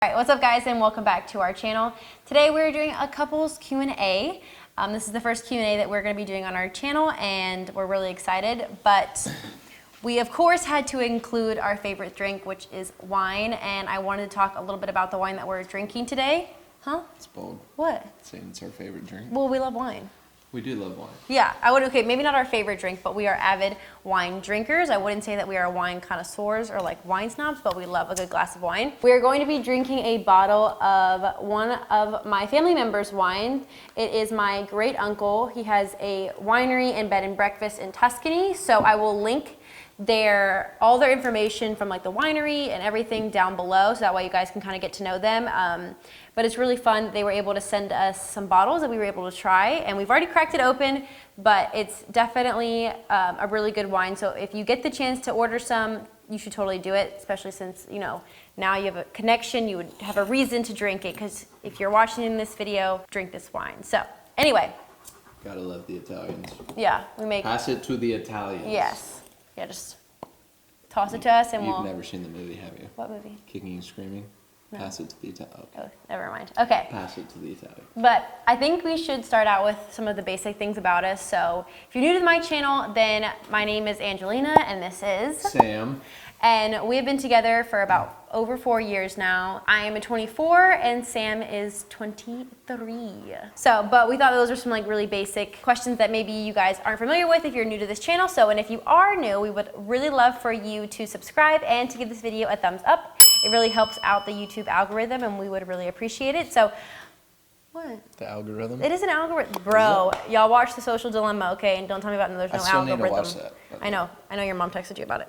Alright, what's up guys and welcome back to our channel. Today we're doing a couples Q&A. This is the first Q&A that we're going to be doing on our channel and we're really excited, but we of course had to include our favorite drink, which is wine, and I wanted to talk a little bit about the wine that we're drinking today. Huh? It's bold. What? Saying it's our favorite drink. Well, we love wine. We do love wine. Yeah, okay, maybe not our favorite drink, but we are avid wine drinkers. I wouldn't say that we are wine connoisseurs or like wine snobs, but we love a good glass of wine. We are going to be drinking a bottle of one of my family members' wine. It is my great uncle. He has a winery and bed and breakfast in Tuscany, so I will link all their information from like the winery and everything down below, so that way you guys can kind of get to know them. But it's really fun. They were able to send us some bottles that we were able to try, and we've already cracked it open, but it's definitely a really good wine. So if you get the chance to order some, you should totally do it, especially since, you know, now you have a connection, you would have a reason to drink it, because if you're watching this video, drink this wine. So anyway. Gotta love the Italians. Yeah, we make. Pass it to the Italians. Yes. Yeah, just toss it to us and we'll. You've never seen the movie, have you? What movie? Kicking and Screaming? No. Pass it to the Italians. Okay. Oh, never mind. Okay. Pass it to the Italians. But I think we should start out with some of the basic things about us. So if you're new to my channel, then my name is Angelina and this is Sam. And we have been together for about over 4 years now. I am 24 and Sam is 23. So, but we thought those were some like really basic questions that maybe you guys aren't familiar with if you're new to this channel. So, and if you are new, we would really love for you to subscribe and to give this video a thumbs up. It really helps out the YouTube algorithm and we would really appreciate it. So, what? The algorithm? It is an algorithm. Bro, y'all watch The Social Dilemma, okay? And don't tell me about there's no I still algorithm. need to watch that. I know your mom texted you about it.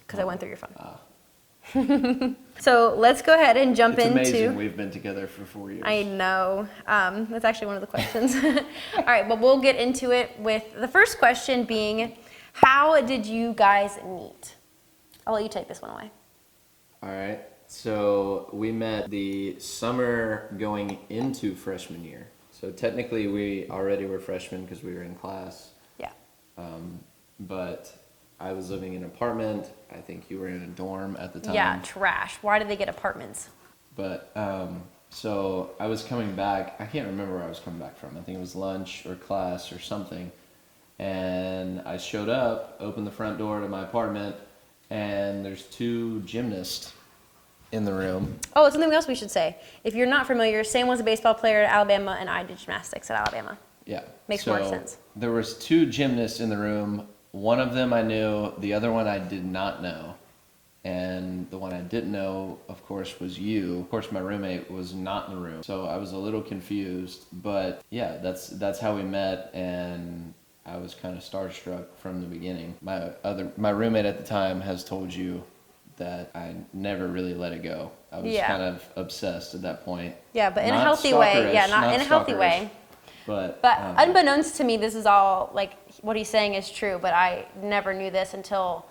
Because I went through your phone. So let's go ahead and jump into. It's amazing we've been together for 4 years. I know. That's actually one of the questions. All right, but we'll get into it with the first question being, how did you guys meet? I'll let you take this one away. All right. So we met the summer going into freshman year. So technically we already were freshmen because we were in class. Yeah. But I was living in an apartment. I think you were in a dorm at the time. Yeah, trash. Why did they get apartments? But so I was coming back. I can't remember where I was coming back from. I think it was lunch or class or something. And I showed up, opened the front door to my apartment, and there's two gymnasts in the room. Oh, something else we should say. If you're not familiar, Sam was a baseball player at Alabama, and I did gymnastics at Alabama. Yeah. Makes more sense. There was two gymnasts in the room. One of them I knew, the other one I did not know. And the one I didn't know, of course, was you. Of course, my roommate was not in the room. So I was a little confused, but yeah, that's how we met, and I was kind of starstruck from the beginning. My roommate at the time has told you that I never really let it go. I was kind of obsessed at that point. Yeah, but in a healthy way. Yeah, not in a healthy way. But unbeknownst to me, this is all, like, what he's saying is true, but I never knew this until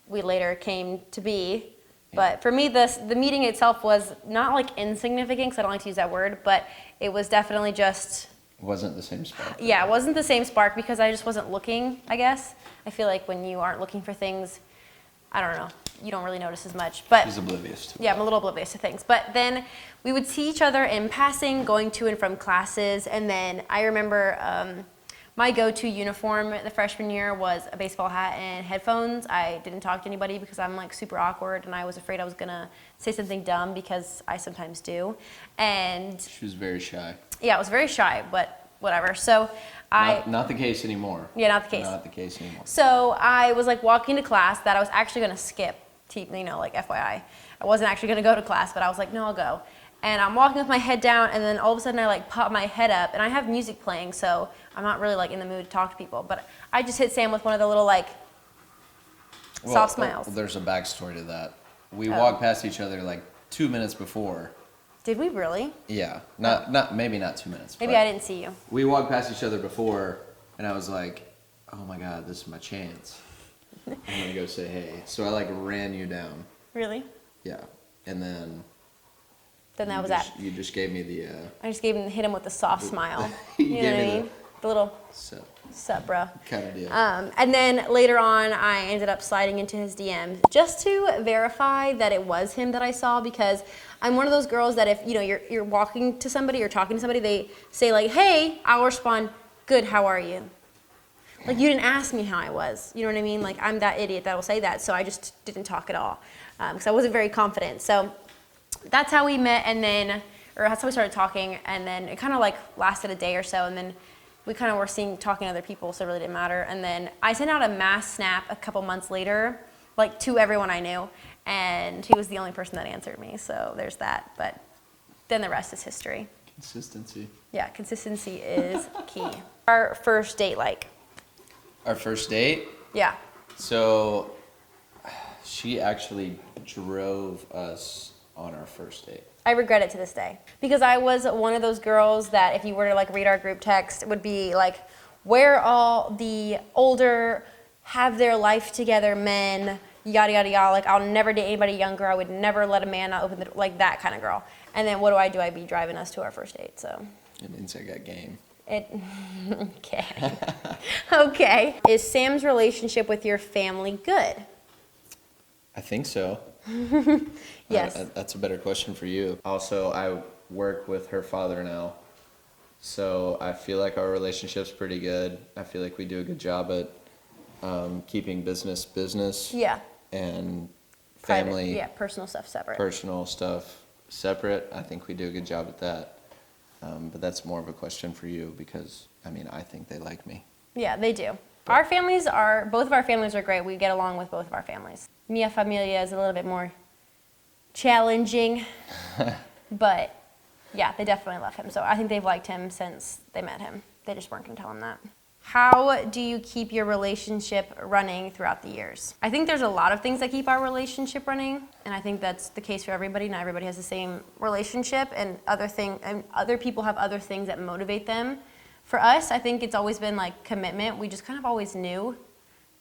we later came to be. Yeah. But for me, the meeting itself was not, like, insignificant, because I don't like to use that word, but it was definitely just... Wasn't the same spark. Yeah, it wasn't the same spark, because I just wasn't looking, I guess. I feel like when you aren't looking for things, I don't know, you don't really notice as much. But she's oblivious to it. Yeah, I'm a little oblivious to things. But then we would see each other in passing, going to and from classes. And then I remember my go-to uniform the freshman year was a baseball hat and headphones. I didn't talk to anybody because I'm like super awkward and I was afraid I was gonna say something dumb, because I sometimes do. And she was very shy. Yeah, I was very shy, but whatever. So not the case anymore. Yeah, not the case. Not the case anymore. So I was like walking to class that I was actually gonna skip, you know, like FYI. I wasn't actually gonna go to class, but I was like, no, I'll go. And I'm walking with my head down, and then all of a sudden I like pop my head up, and I have music playing, so I'm not really like in the mood to talk to people. But I just hit Sam with one of the little like soft smiles. Well, there's a backstory to that. We walked past each other like 2 minutes before. Did we really? Yeah, maybe not 2 minutes. Maybe I didn't see you. We walked past each other before, and I was like, oh my God, this is my chance. I'm gonna go say hey. So I like ran you down. Really? Yeah, and then that was that. You just gave me the. I just hit him with a soft smile. You know what I mean? The little So, sup, bro. kind of deal. And then later on, I ended up sliding into his DMs just to verify that it was him that I saw, because I'm one of those girls that if, you know, you're walking to somebody or talking to somebody, they say like, hey, I'll respond, good, how are you? Like, you didn't ask me how I was. You know what I mean? Like, I'm that idiot that will say that, so I just didn't talk at all because I wasn't very confident. So that's how we met, and then, or that's how we started talking, and then it kind of like lasted a day or so, and then we kind of were talking to other people, so it really didn't matter. And then I sent out a mass snap a couple months later, like to everyone I knew, and he was the only person that answered me, so there's that. But then the rest is history. Consistency. Yeah, consistency is key. Our first date, like. Our first date? Yeah. So she actually drove us on our first date. I regret it to this day, because I was one of those girls that if you were to like read our group text, it would be like, where all the older, have their life together men, yada yada yada. Like, I'll never date anybody younger. I would never let a man not open the, like that kind of girl. And then what do? I be driving us to our first date. So It means I got game. Okay. Okay. Is Sam's relationship with your family good? I think so. Yes. That's a better question for you. Also, I work with her father now, so I feel like our relationship's pretty good. I feel like we do a good job at keeping business, Yeah. and Private, family, yeah, personal stuff separate. personal stuff separate. I think we do a good job at that. But that's more of a question for you, because, I mean, I think they like me. Yeah, they do. But Both of our families are great. We get along with both of our families. Mia familia is a little bit more challenging, but yeah, they definitely love him. So I think they've liked him since they met him. They just weren't going to tell him that. How do you keep your relationship running throughout the years? I think there's a lot of things that keep our relationship running, and I think that's the case for everybody. Not everybody has the same relationship, and other people have other things that motivate them. For us, I think it's always been like commitment. We just kind of always knew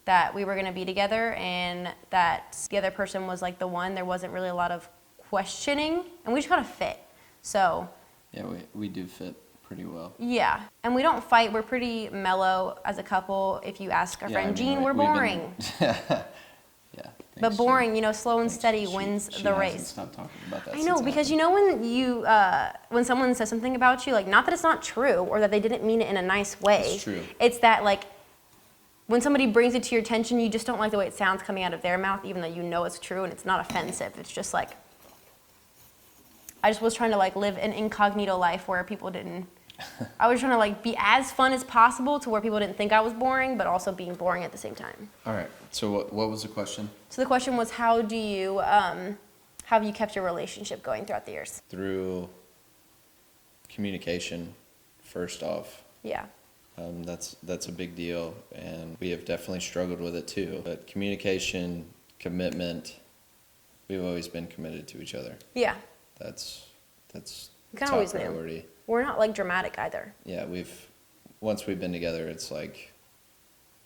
that we were going to be together, and that the other person was like the one. There wasn't really a lot of questioning, and we just kind of fit. So yeah, we do fit pretty well. yeah, and we don't fight. We're pretty mellow as a couple. If you ask our friend Jean, we're boring. Yeah. But thanks, boring, Jean. you know, slow and Thanks. steady She wins the hasn't race. stopped talking about that I know, since because happened. you know when someone says something about you, like, not that it's not true or that they didn't mean it in a nice way. It's true. It's that, like, when somebody brings it to your attention, you just don't like the way it sounds coming out of their mouth, even though you know it's true and it's not offensive. It's just like, I just was trying to like live an incognito life where people didn't. I was trying to like be as fun as possible to where people didn't think I was boring, but also being boring at the same time. All right. So what was the question? So the question was, how have you kept your relationship going throughout the years? Through communication, first off. Yeah. That's a big deal, and we have definitely struggled with it too. But communication, commitment, we've always been committed to each other. Yeah. That's We top kinda always knew. priority. We're not like dramatic either. Yeah, once we've been together, it's like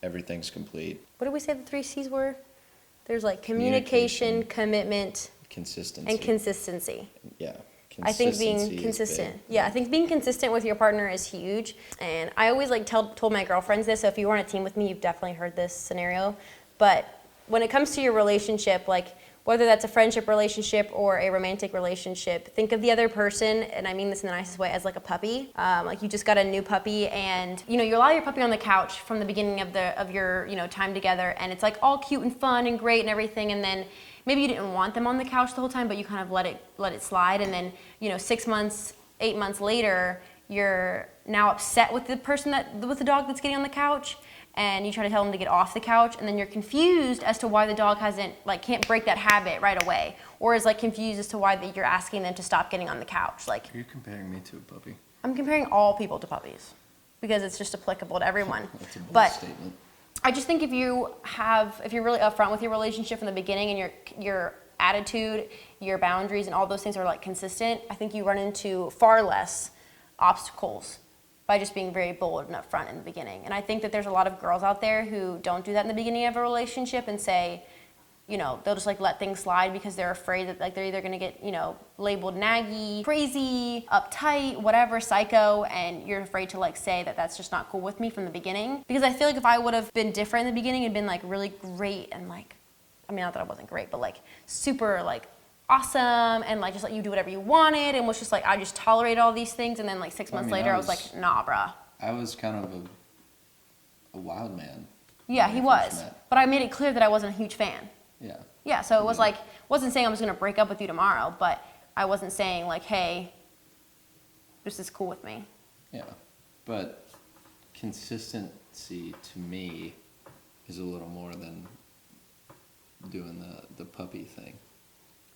everything's complete. What did we say the 3 C's were? There's like communication, commitment, Consistency. and consistency. Yeah. I think being Consistency is consistent. big. Yeah, I think being consistent with your partner is huge. And I always like told my girlfriends this, so if you were on a team with me, you've definitely heard this scenario. But when it comes to your relationship, like whether that's a friendship relationship or a romantic relationship, think of the other person, and I mean this in the nicest way, as like a puppy. Like you just got a new puppy, and you allow your puppy on the couch from the beginning of your time together, and it's like all cute and fun and great and everything, and then maybe you didn't want them on the couch the whole time, but you kind of let it slide, and then 6 months, 8 months later, you're now upset with the dog that's getting on the couch, and you try to tell them to get off the couch, and then you're confused as to why the dog can't break that habit right away, or is confused as to why you're asking them to stop getting on the couch. Like, Are you comparing me to a puppy? I'm comparing all people to puppies because it's just applicable to everyone. That's a bold But statement. I just think if you're really upfront with your relationship from the beginning, and your attitude, your boundaries, and all those things are consistent, I think you run into far less obstacles by just being very bold and upfront in the beginning. And I think that there's a lot of girls out there who don't do that in the beginning of a relationship and say, you know, they'll just like let things slide because they're afraid that like they're either gonna get, you know, labeled naggy, crazy, uptight, whatever, psycho, and you're afraid to like say that that's just not cool with me from the beginning. Because I feel like if I would have been different in the beginning and been like really great and like, I mean, not that I wasn't great, but like super like awesome and like just let you do whatever you wanted and was just like, I just tolerate all these things, and then like 6 months later I was like, nah, bruh. I was kind of a wild man. Yeah, when he we first was. met. But I made it clear that I wasn't a huge fan. Yeah. Yeah, so it was like, wasn't saying I was gonna break up with you tomorrow, but I wasn't saying like, hey, this is cool with me. Yeah. But consistency to me is a little more than doing the puppy thing.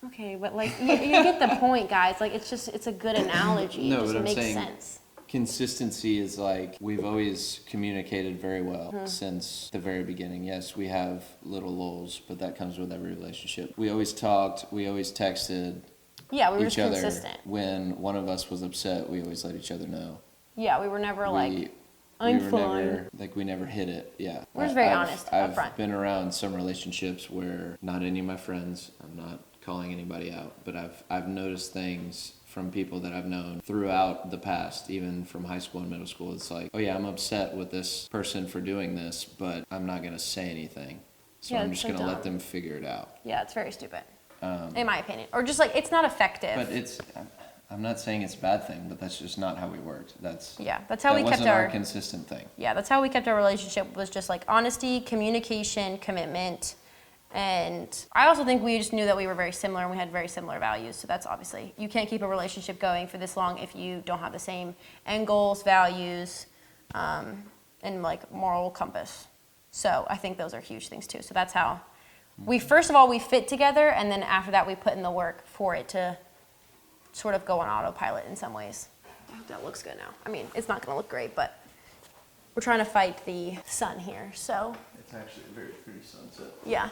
Okay, but like, you get the point, guys. Like, it's a good analogy. No, It just but I'm makes saying sense. consistency is like we've always communicated very well since the very beginning. Yes, we have little lulls, but that comes with every relationship. We always talked, we always texted Yeah, we were each just other. consistent. When one of us was upset, we always let each other know. Yeah, we were never like, we I'm were fine. never, like we never hid it. Yeah. We're just very honest I've upfront. been around some relationships where not any of my friends, I'm not calling anybody out, but I've noticed things from people that I've known throughout the past, even from high school and middle school. It's like, oh yeah, I'm upset with this person for doing this, but I'm not gonna say anything. So Yeah, I'm it's just so gonna let dumb. them figure it out. Yeah, it's very stupid, in my opinion. Or just like, it's not effective. But I'm not saying it's a bad thing, but that's just not how we worked. That's how we kept wasn't our consistent thing. Yeah, that's how we kept our relationship, was just like honesty, communication, commitment. And I also think we just knew that we were very similar and we had very similar values. So that's obviously, you can't keep a relationship going for this long if you don't have the same end goals, values, and like moral compass. So I think those are huge things too. So that's how we, first of all, we fit together, and then after that we put in the work for it to sort of go on autopilot in some ways. I hope that looks good now. I mean, it's not gonna look great, but we're trying to fight the sun here, so. It's actually a very pretty sunset. Yeah.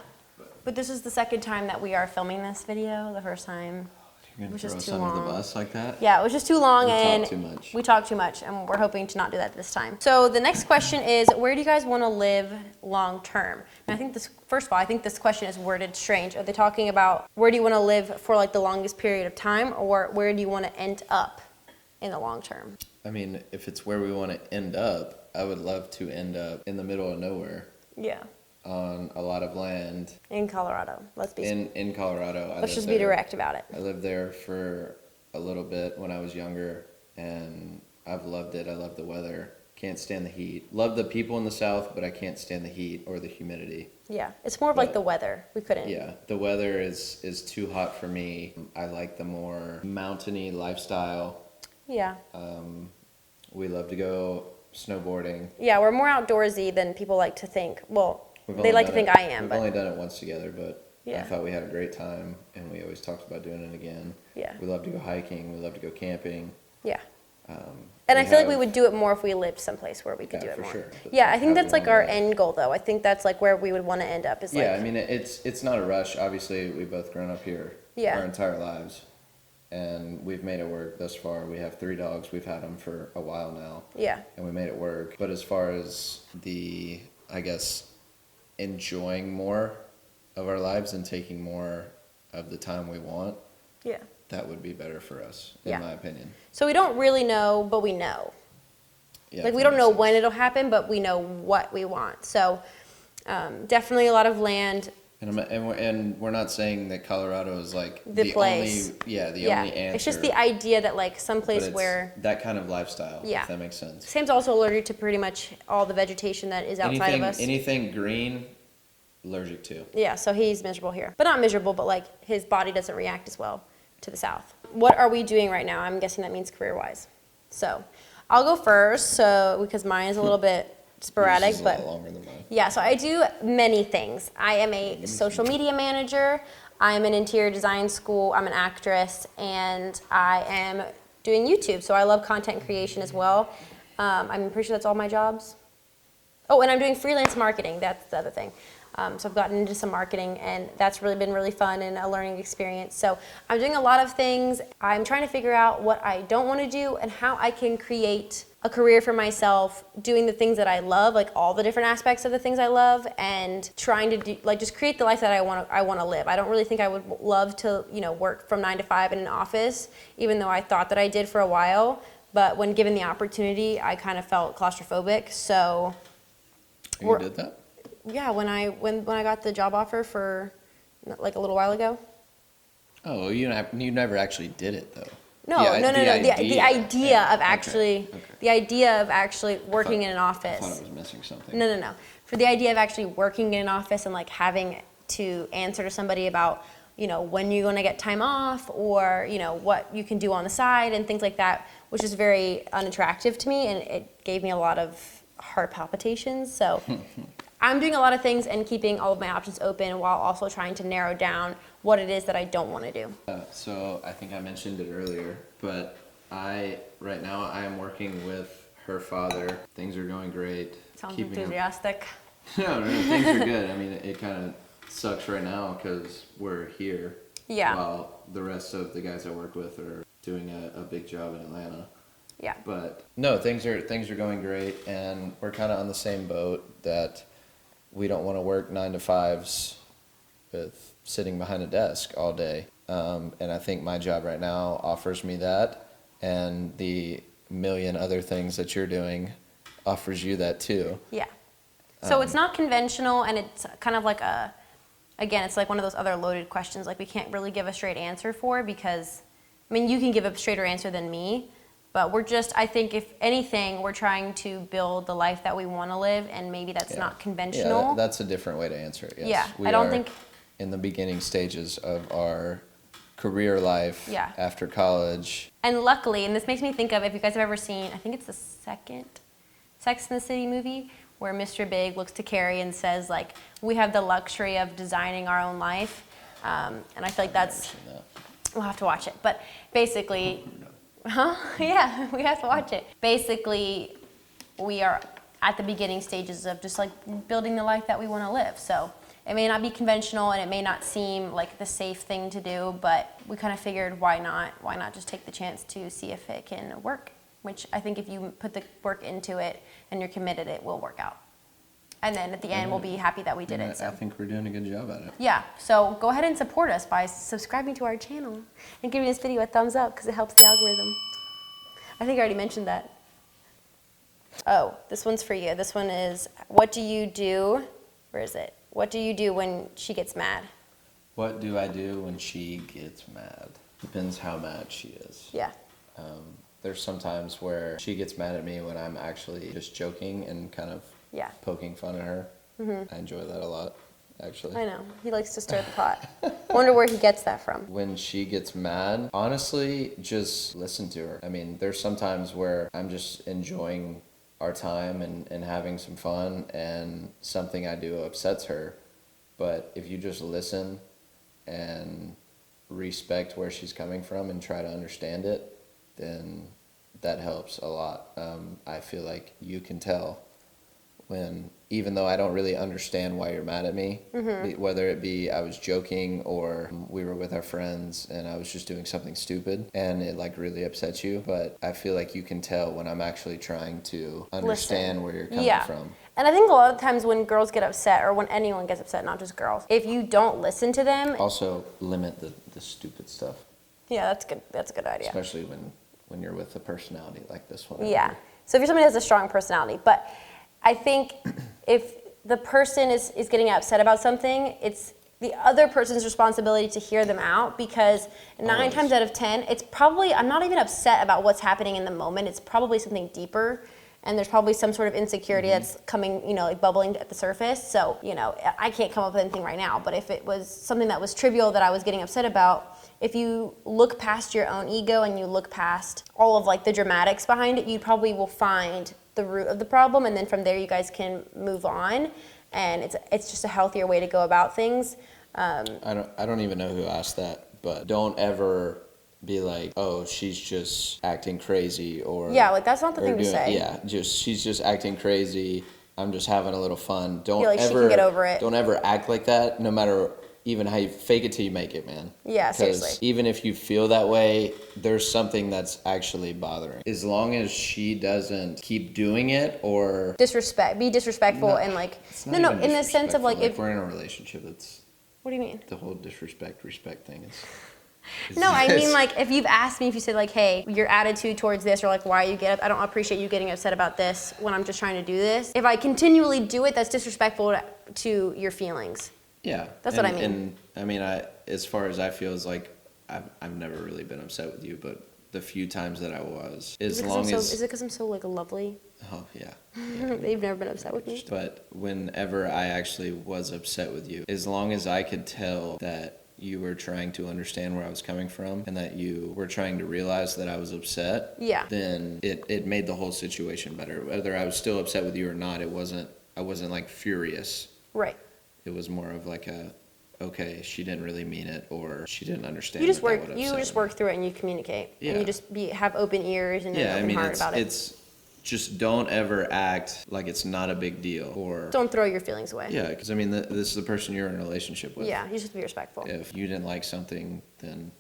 But this is the second time that we are filming this video. The first time You're gonna was throw just us too under long. the bus like that? Yeah, it was just too long, We and talk too much. we talk too much, and we're hoping to not do that this time. So the next question is, where do you guys want to live long term? And I think this, first of all, I think this question is worded strange. Are they talking about where do you want to live for like the longest period of time, or where do you want to end up in the long term? I mean, if it's where we want to end up, I would love to end up in the middle of nowhere Yeah, on a lot of land in Colorado. Let's be. in Colorado. Let's just be direct about it. I lived there for a little bit when I was younger, and I've loved it. I love the weather. Can't stand the heat. Love the people in the South, but I can't stand the heat or the humidity. Yeah, it's more of like But- the weather. We couldn't. Yeah, the weather is too hot for me. I like the more mountainy lifestyle. Yeah. We love to go snowboarding. Yeah, we're more outdoorsy than people like to think. Well, We've they only like to done think it- I am, We've but only done it once together, but I Yeah. thought we had a great time, and we always talked about doing it again. yeah, We love to go hiking. We love to go camping. yeah. And I feel like we have- would do it more if we lived someplace where we could Yeah, do it for more. sure. But Yeah, I think how that's we like wanna our live. end goal, though. I think that's like where we would want to end up. Is like, Yeah, I mean, it's not a rush. Obviously, we've both grown up here Yeah. our entire lives, and we've made it work thus far. We have 3 dogs. We've had them for a while now, yeah, and we made it work. But as far as the, I guess, enjoying more of our lives and taking more of the time we want, yeah. that would be better for us, in Yeah. my opinion. So we don't really know, but we know. Yeah, Like if we that don't makes know sense. when it'll happen, but we know what we want. So definitely a lot of land. And we're not saying that Colorado is like The place. only, the Yeah, only answer. it's just the idea that like but someplace it's where that kind of lifestyle, Yeah. if that makes sense. Sam's also allergic to pretty much all the vegetation that is outside of us. Anything green, allergic to. Yeah, so he's miserable here. But not miserable, but like his body doesn't react as well to the South. What are we doing right now? I'm guessing that means career-wise. So I'll go first, so because mine is a little bit sporadic, Yours is a but lot longer than mine. yeah, so I do many things. I am a social media manager. I'm an interior design school. I'm an actress, and I am doing YouTube. So I love content creation as well. I'm pretty sure that's all my jobs. Oh, and I'm doing freelance marketing. That's the other thing. So I've gotten into some marketing, and that's really been really fun and a learning experience. So I'm doing a lot of things. I'm trying to figure out what I don't want to do and how I can create a career for myself doing the things that I love, like all the different aspects of the things I love, and trying to do, like, just create the life that I want to live. I don't really think I would love to, work from 9 to 5 in an office, even though I thought that I did for a while. But when given the opportunity, I kind of felt claustrophobic. So You did that? yeah, when I got the job offer for like a little while ago. Oh, you never actually did it though. No. The idea of actually, Okay. the idea of actually working in an I office. thought I was missing something. No. For the idea of actually working in an office and like having to answer to somebody about, when you're going to get time off, or, what you can do on the side and things like that, which is very unattractive to me, and it gave me a lot of heart palpitations. So I'm doing a lot of things and keeping all of my options open while also trying to narrow down what it is that I don't want to do. So I think I mentioned it earlier, but right now I am working with her father. Things are going great. Sounds enthusiastic. No, things are good. I mean, it kind of sucks right now because we're here. Yeah. While the rest of the guys I work with are doing a big job in Atlanta. Yeah. But no, things are going great, and we're kind of on the same boat that we don't want to work 9 to 5s with sitting behind a desk all day. And I think my job right now offers me that, and the million other things that you're doing offers you that too. Yeah. So it's not conventional, and it's kind of like it's like one of those other loaded questions like we can't really give a straight answer for, because, you can give a straighter answer than me, but I think if anything, we're trying to build the life that we want to live, and maybe that's not conventional. Yeah, that's a different way to answer it, yes. Yeah, I don't think... in the beginning stages of our career life after college. And luckily, and this makes me think of, if you guys have ever seen, I think it's the second Sex and the City movie, where Mr. Big looks to Carrie and says, like, we have the luxury of designing our own life. And I feel like that's... We'll have to watch it. But basically... Yeah, we have to watch it. Basically, we are at the beginning stages of just, like, building the life that we want to live. So it may not be conventional, and it may not seem like the safe thing to do, but we kind of figured, why not just take the chance to see if it can work, which I think if you put the work into it and you're committed, it will work out. And then at the end, we'll be happy that we did it. So. I think we're doing a good job at it. Yeah, so go ahead and support us by subscribing to our channel and giving this video a thumbs up, because it helps the algorithm. I think I already mentioned that. Oh, this one's for you. This one is, what do you do? Where is it? What do you do when she gets mad? What do I do when she gets mad? Depends how mad she is. Yeah. There's some times where she gets mad at me when I'm actually just joking and kind of poking fun at her. I enjoy that a lot, actually. I know. He likes to stir the pot. Wonder where he gets that from. When she gets mad, honestly, just listen to her. I mean, there's some times where I'm just enjoying our time and having some fun, and something I do upsets her. But if you just listen and respect where she's coming from and try to understand it, then that helps a lot. I feel like you can tell when, even though I don't really understand why you're mad at me, whether it be I was joking or we were with our friends and I was just doing something stupid and it like really upsets you, but I feel like you can tell when I'm actually trying to understand where you're coming from. And I think a lot of times when girls get upset, or when anyone gets upset, not just girls, if you don't listen to them... Also, limit the stupid stuff. Yeah, that's good. That's a good idea. Especially when you're with a personality like this one. Yeah. So if you're somebody who has a strong personality, but I think if the person is getting upset about something, it's the other person's responsibility to hear them out, because 9 times out of 10, it's probably, I'm not even upset about what's happening in the moment. It's probably something deeper, and there's probably some sort of insecurity that's coming, like bubbling at the surface. So, I can't come up with anything right now, but if it was something that was trivial that I was getting upset about, if you look past your own ego and you look past all of like the dramatics behind it, you probably will find the root of the problem, and then from there you guys can move on, and it's just a healthier way to go about things. I don't even know who asked that, but don't ever be like, oh, she's just acting crazy, or like that's not the thing to say. Yeah, she's just acting crazy I'm just having a little fun. Don't Feel like she ever can get over it. Don't ever act like that, no matter even how you fake it till you make it, man. Yeah, Because seriously. even if you feel that way, there's something that's actually bothering. As long as she doesn't keep doing it or Be disrespectful No, and like it's no, not even in the sense of like disrespectful. if we're in a relationship, it's what do you mean? the whole respect thing is. No, I mean like if you've asked me if you said like, hey, your attitude towards this or like why you get up, I don't appreciate you getting upset about this when I'm just trying to do this. If I continually do it, that's disrespectful to your feelings. Yeah, That's what I mean. And I mean, as far as I feel, is like I've never really been upset with you, but the few times that I was, Is it because I'm so like lovely? oh yeah. They've never been upset with me. But whenever I actually was upset with you, as long as I could tell that you were trying to understand where I was coming from and that you were trying to realize that I was upset, Yeah. then it made the whole situation better. Whether I was still upset with you or not, I wasn't like furious. Right. It was more of like okay, she didn't really mean it, or she didn't understand. You just that work. would You upset just me. work through it and you communicate. Yeah. And you just have open ears and an open heart about it. It's just don't ever act like it's not a big deal, or Don't throw your feelings away. yeah, because I mean, this is the person you're in a relationship with. Yeah. You just have to be respectful. If you didn't like something, then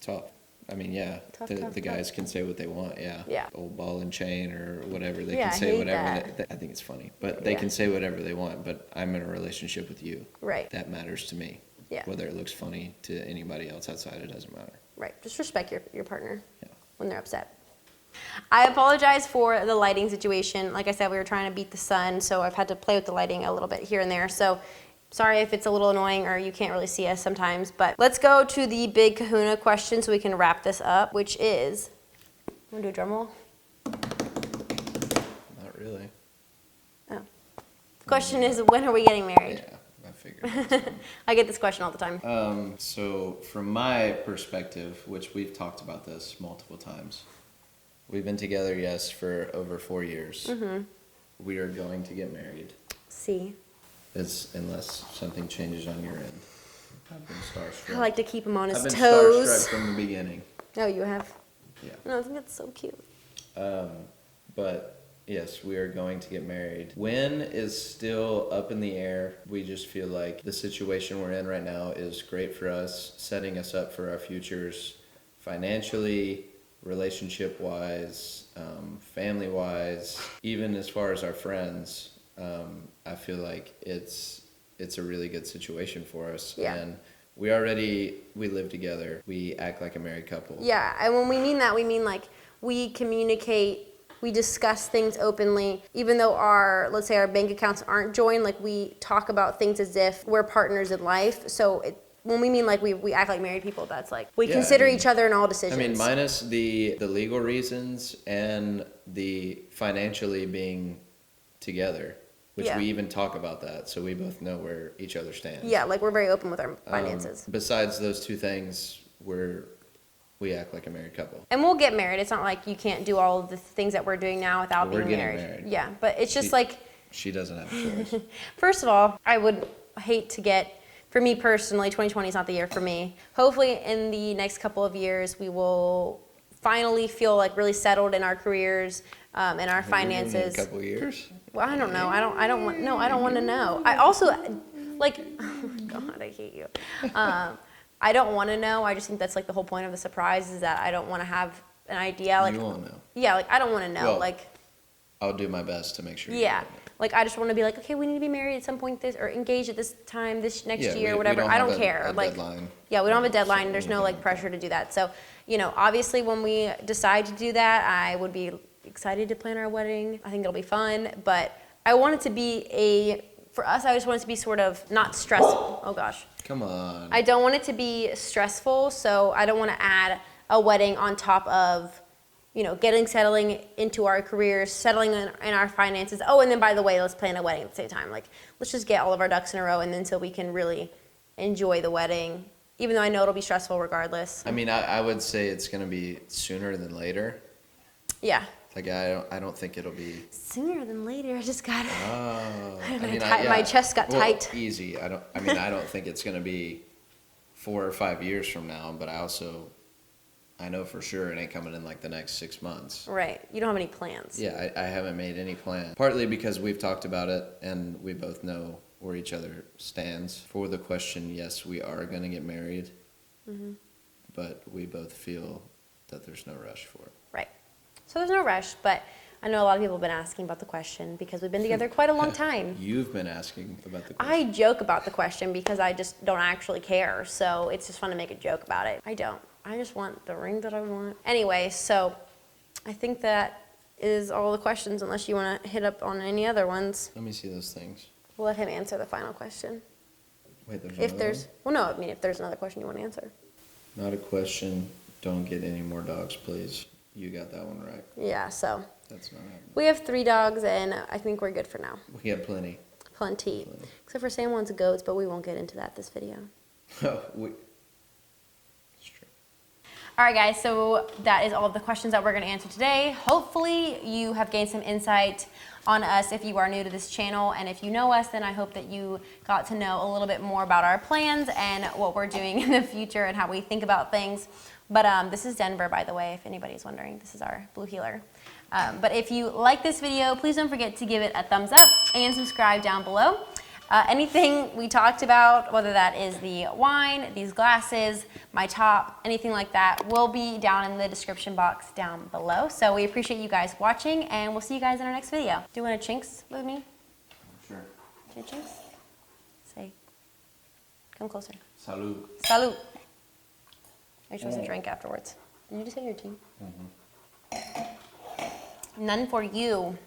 tough. I mean, yeah, Tough, the guys can say what they want, yeah. Yeah. Old ball and chain or whatever. They Yeah, can I say hate whatever. that. I think it's funny, but they Yeah. can say whatever they want. But I'm in a relationship with you. Right. That matters to me. Yeah. Whether it looks funny to anybody else outside, it doesn't matter. Right. Just respect your partner Yeah. when they're upset. I apologize for the lighting situation. Like I said, we were trying to beat the sun, so I've had to play with the lighting a little bit here and there. So sorry if it's a little annoying or you can't really see us sometimes. But let's go to the big kahuna question so we can wrap this up, which is, want to do a drum roll? Not really. Oh. The question is, when are we getting married? Yeah, I figured. I get this question all the time. So from my perspective, which we've talked about this multiple times, we've been together, yes, for over 4 years. Mm-hmm. We are going to get married. See, Unless something changes on your end. I've been starstruck. I like to keep him on his I've been toes. starstruck from the beginning. Oh, you have? Yeah. No, I think that's so cute. But yes, we are going to get married. When is still up in the air. We just feel like the situation we're in right now is great for us, setting us up for our futures financially, relationship-wise, family-wise, even as far as our friends. I feel like it's a really good situation for us. Yeah. And we live together. We act like a married couple. Yeah, and when we mean that, we mean like we communicate, we discuss things openly, even though let's say our bank accounts aren't joined, like we talk about things as if we're partners in life. So when we mean like we act like married people, that's like we consider each other in all decisions. I mean, minus the legal reasons and the financially being together, which Yeah. we even talk about that, so we both know where each other stands. Yeah, like we're very open with our finances. Besides those two things, we act like a married couple. And we'll get married. It's not like you can't do all of the things that we're doing now without We're being getting married. Yeah, but it's just like, She doesn't have a choice. first of all, I would hate to for me personally, 2020 is not the year for me. Hopefully in the next couple of years, we will finally feel like really settled in our careers, and our finances. In a couple of years. Well, I don't know. I don't want to know. I also, like, oh my God, I hate you. I don't want to know. I just think that's like the whole point of the surprise is that I don't want to have an idea. Like, You won't know. yeah, like I don't want to know. Well, like, I'll do my best to make sure. yeah, You don't know. like I just want to be like, okay, we need to be married at some point or engaged at this time, this next Yeah, year, we whatever. don't I have don't care. a Like, deadline. yeah, we don't have a So deadline. There's no anything like like pressure to do that. So, obviously when we decide to do that, I would be excited to plan our wedding. I think it'll be fun, but I want it to be for us, I just want it to be sort of not stressful. Oh gosh. Come on. I don't want it to be stressful, so I don't want to add a wedding on top of, settling into our careers, settling in our finances. Oh, and then by the way, let's plan a wedding at the same time. Like, let's just get all of our ducks in a row, and then so we can really enjoy the wedding, even though I know it'll be stressful regardless. I mean, I would say it's going to be sooner than later. Yeah. Like, I don't think it'll be. Sooner than later. I just got. Oh. My chest got tight. Easy. I don't think it's going to be 4 or 5 years from now, but I I know for sure it ain't coming in like the next 6 months. Right. You don't have any plans. Yeah, I haven't made any plan. Partly because we've talked about it and we both know where each other stands. For the question, yes, we are going to get married, but we both feel that there's no rush for it. Right. So there's no rush, but I know a lot of people have been asking about the question because we've been together quite a long time. You've been asking about the question. I joke about the question because I just don't actually care, so it's just fun to make a joke about it. I don't. I just want the ring that I want. Anyway, so I think that is all the questions, unless you want to hit up on any other ones. Let me see those things. We'll let him answer the final question. Wait, there's If another there's, well, no, I mean, if there's another question you want to answer. one? Not a question. Don't get any more dogs, please. You got that one right. Yeah, so That's not happening. we have 3 dogs, and I think we're good for now. We got plenty. Plenty. Except for Sam wants goats, but we won't get into that this video. It's true. All right, guys, so that is all of the questions that we're going to answer today. Hopefully you have gained some insight on us if you are new to this channel, and if you know us, then I hope that you got to know a little bit more about our plans and what we're doing in the future and how we think about things. But this is Denver, by the way, if anybody's wondering. This is our blue heeler. But if you like this video, please don't forget to give it a thumbs up and subscribe down below. Anything we talked about, whether that is the wine, these glasses, my top, anything like that, will be down in the description box down below. So we appreciate you guys watching, and we'll see you guys in our next video. Do you want to chinks with me? Sure. Can you chinks? Say, come closer. Salud. Salud. Are you supposed to drink afterwards? Did you just say your team? None for you.